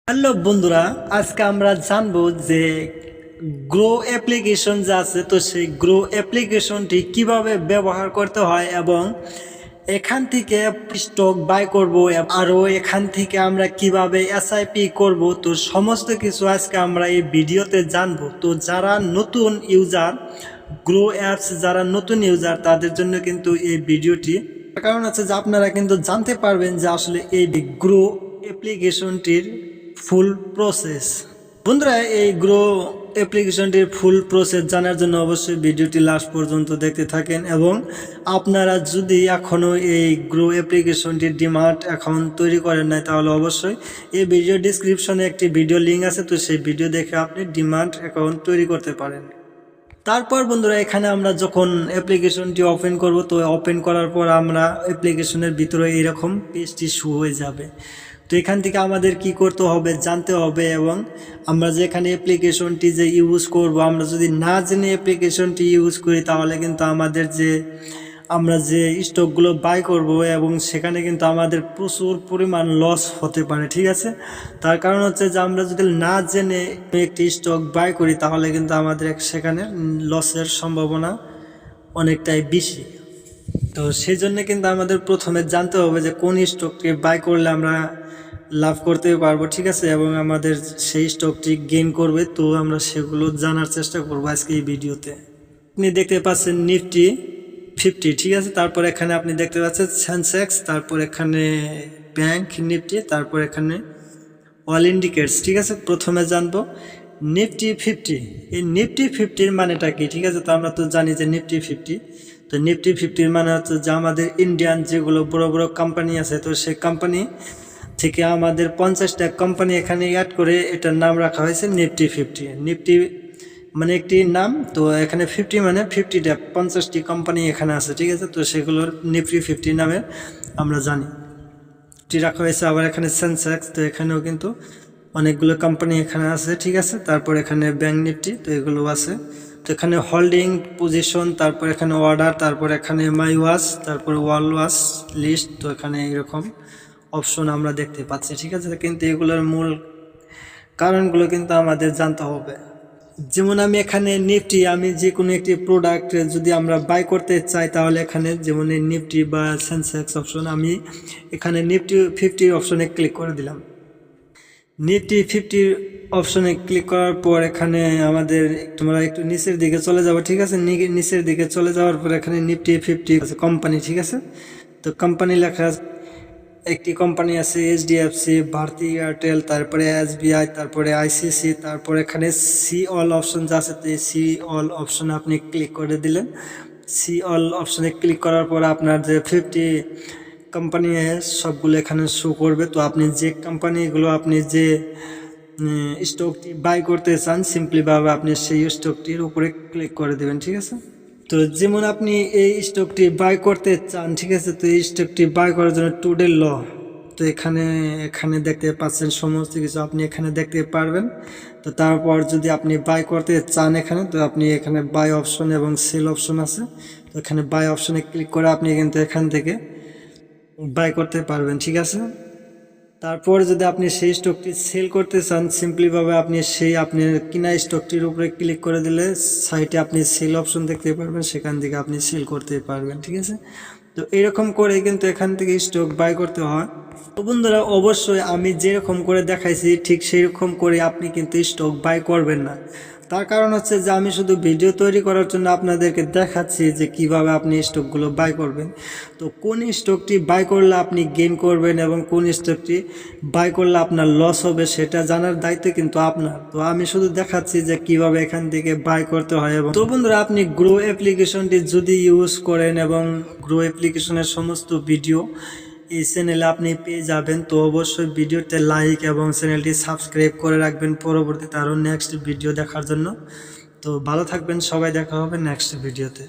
Hello বন্ধুরা, আজকে আমরা জানবো যে গ্রো অ্যাপ্লিকেশন যা আছে তো সেই গ্রো অ্যাপ্লিকেশনটি কিভাবে ব্যবহার করতে হয় এবং এখান থেকে স্টক বাই করব আরও এখান থেকে আমরা কিভাবে এসআইপি করব, তো সমস্ত কিছু আজকে আমরা এই ভিডিওতে জানবো। তো যারা নতুন ইউজার, গ্রো অ্যাপস যারা নতুন ইউজার তাদের জন্য কিন্তু এই ভিডিওটি, কারণ আছে যে আপনারা কিন্তু জানতে পারবেন যে আসলে এই গ্রো অ্যাপ্লিকেশনটির ফুল প্রসেস। বন্ধুরা, এই গ্রো অ্যাপ্লিকেশনটির ফুল প্রসেস জানার জন্য অবশ্যই ভিডিওটি লাস্ট পর্যন্ত দেখতে থাকেন এবং আপনারা যদি এখনও এই গ্রো অ্যাপ্লিকেশনটির ডিমার্ট অ্যাকাউন্ট তৈরি করেন নাই তাহলে অবশ্যই এই ভিডিও ডিসক্রিপশনে একটি ভিডিও লিঙ্ক আছে, তো সেই ভিডিও দেখে আপনি ডিমার্ট অ্যাকাউন্ট তৈরি করতে পারেন। তারপর বন্ধুরা, এখানে আমরা যখন অ্যাপ্লিকেশনটি ওপেন করব, তো ওপেন করার পর আমরা অ্যাপ্লিকেশনের ভিতরে এরকম পেজটি শো হয়ে যাবে। তো এখান থেকে আমাদের কি করতে হবে জানতে হবে এবং আমরা যে এখানে অ্যাপ্লিকেশনটি যে ইউজ করব, আমরা যদি না জেনে অ্যাপ্লিকেশনটি ইউজ করি তাহলে কিন্তু আমাদের আমরা যে স্টকগুলো বাই করব এবং সেখানে কিন্তু আমাদের প্রচুর পরিমাণ লস হতে পারে, ঠিক আছে। তার কারণ হচ্ছে যে আমরা যদি না জেনে একটি স্টক বাই করি তাহলে কিন্তু আমাদের সেখানে লসের সম্ভাবনা অনেকটাই বেশি। তো সেই জন্য কিন্তু আমাদের প্রথমে জানতে হবে যে কোন স্টকটি বাই করলে আমরা লাভ করতে পারবো, ঠিক আছে, এবং আমাদের সেই স্টকটি গেইন করবে। তো আমরা সেগুলো জানার চেষ্টা করবো আজকে এই ভিডিওতে। আপনি দেখতে পাচ্ছেন নিফটি 50, ঠিক আছে। তারপর এখানে আপনি দেখতে পাচ্ছেন সেন্সেক্স, তারপর এখানে ব্যাংক নিফটি, তারপর এখানে অল ইন্ডিকেটস, ঠিক আছে। প্রথমে জানবো নিফটি 50। এই নিফটি 50-র মানেটা কি, ঠিক আছে। তো আমরা তো জানি যে নিফটি 50, তো নিফটি 50-র মানে হচ্ছে যে আমাদের ইন্ডিয়ান যেগুলো বড় বড় কোম্পানি আছে, তো সেই কোম্পানি থেকে আমাদের 50টা কোম্পানি এখানে অ্যাড করে এটার নাম রাখা হয়েছে নিফটি 50। নিফটি মানে একটি নাম, তো এখানে 50 মানে 50টা 50টি কোম্পানি এখানে আছে, ঠিক আছে। তো সেগুলোর নিফটি 50 নামে আমরা জানি রাখা হয়েছে। আবার এখানে সেন্সেক্স, তো এখানেও কিন্তু অনেকগুলো কোম্পানি এখানে আছে, ঠিক আছে। তারপর এখানে ব্যাংক নিফটি, তো এগুলো আছে। তো এখানে হোল্ডিং পজিশন, তারপর এখানে অর্ডার, তারপর এখানে মাই ওয়াচ, তারপর ওয়াল ওয়াচ লিস্ট, তো এখানে এরকম অপশন আমরা দেখতে পাচ্ছি, ঠিক আছে। কিন্তু এগুলোর মূল কারণগুলো কিন্তু আমাদের জানতে হবে। যেমন আমি এখানে নিফটি, আমি যে কোনো একটি প্রোডাক্ট যদি আমরা বাই করতে চাই তাহলে এখানে যেমন নিফটি বা সেন্সেক্স অপশন, আমি এখানে নিফটি 50 অপশনে ক্লিক করে দিলাম। নিফটি 50 অপশনে ক্লিক করার পর এখানে আমাদের তোমরা একটু নিচের দিকে চলে যাবো, ঠিক আছে। নিচের দিকে চলে যাওয়ার পর এখানে নিফটি 50 কোম্পানি, ঠিক আছে। তো কোম্পানি লেখা একটি কোম্পানি আছে এইচডিএফসি, ভারতী এয়ারটেল, তারপরে এসবিআই, তারপরে আইসিসি, তারপরে এখানে সি অল অপশন যা আছে, তো এই সি অল অপশনে আপনি ক্লিক করে দিলেন। সি অল অপশনে ক্লিক করার পর আপনার যে 50 কোম্পানি সবগুলো এখানে শো করবে। তো আপনি যে কোম্পানিগুলো আপনি যে স্টকটি বাই করতে চান, সিম্পলিভাবে আপনি সেই স্টকটির উপরে ক্লিক করে দেবেন, ঠিক আছে। তো যেমন আপনি এই স্টকটি বাই করতে চান, ঠিক আছে। তো এই স্টকটি বাই করার জন্য টুডে ল, তো এখানে দেখতে পাচ্ছেন সমস্ত কিছু আপনি এখানে দেখতে পারবেন। তো তারপর যদি আপনি বাই করতে চান এখানে, তো আপনি এখানে বাই অপশন এবং সেল অপশন আছে, তো এখানে বাই অপশনে ক্লিক করে আপনি কিন্তু এখান থেকে বাই করতে পারবেন, ঠিক আছে। তারপর যদি আপনি সেই স্টকটি সেল করতে চান, সিম্পলিভাবে আপনি আপনার কিনা স্টকটির উপরে ক্লিক করে দিলে সাইটে আপনি সেল অপশন দেখতে পারবেন, সেখান থেকে আপনি সেল করতে পারবেন, ঠিক আছে। তো এরকম করে কিন্তু এখান থেকে স্টক বাই করতে হয়। তো বন্ধুরা, অবশ্যই আমি যেরকম করে দেখাইছি ঠিক সেই রকম করে আপনি কিন্তু স্টক বাই করবেন না। তার কারণ হচ্ছে যে আমি শুধু ভিডিও তৈরি করার জন্য আপনাদেরকে দেখাচ্ছি যে কিভাবে আপনি স্টকগুলো বাই করবেন। তো কোন স্টকটি বাই করলে আপনি গেইন করবেন এবং কোন স্টকটি বাই করলে আপনার লস হবে সেটা জানার দায়িত্ব কিন্তু আপনার। তো আমি শুধু দেখাচ্ছি যে কিভাবে এখান থেকে বাই করতে হয়। এবং তো বন্ধুরা, আপনি গ্রো অ্যাপ্লিকেশনটি যদি ইউজ করেন এবং গ্রো অ্যাপ্লিকেশনের সমস্ত ভিডিও এই চ্যানেলে আপনি পেয়ে যাবেন, তো অবশ্যই ভিডিওতে লাইক এবং চ্যানেলটি সাবস্ক্রাইব করে রাখবেন পরবর্তীতে আরও নেক্সট ভিডিও দেখার জন্য। তো ভালো থাকবেন সবাই, দেখা হবে নেক্সট ভিডিওতে।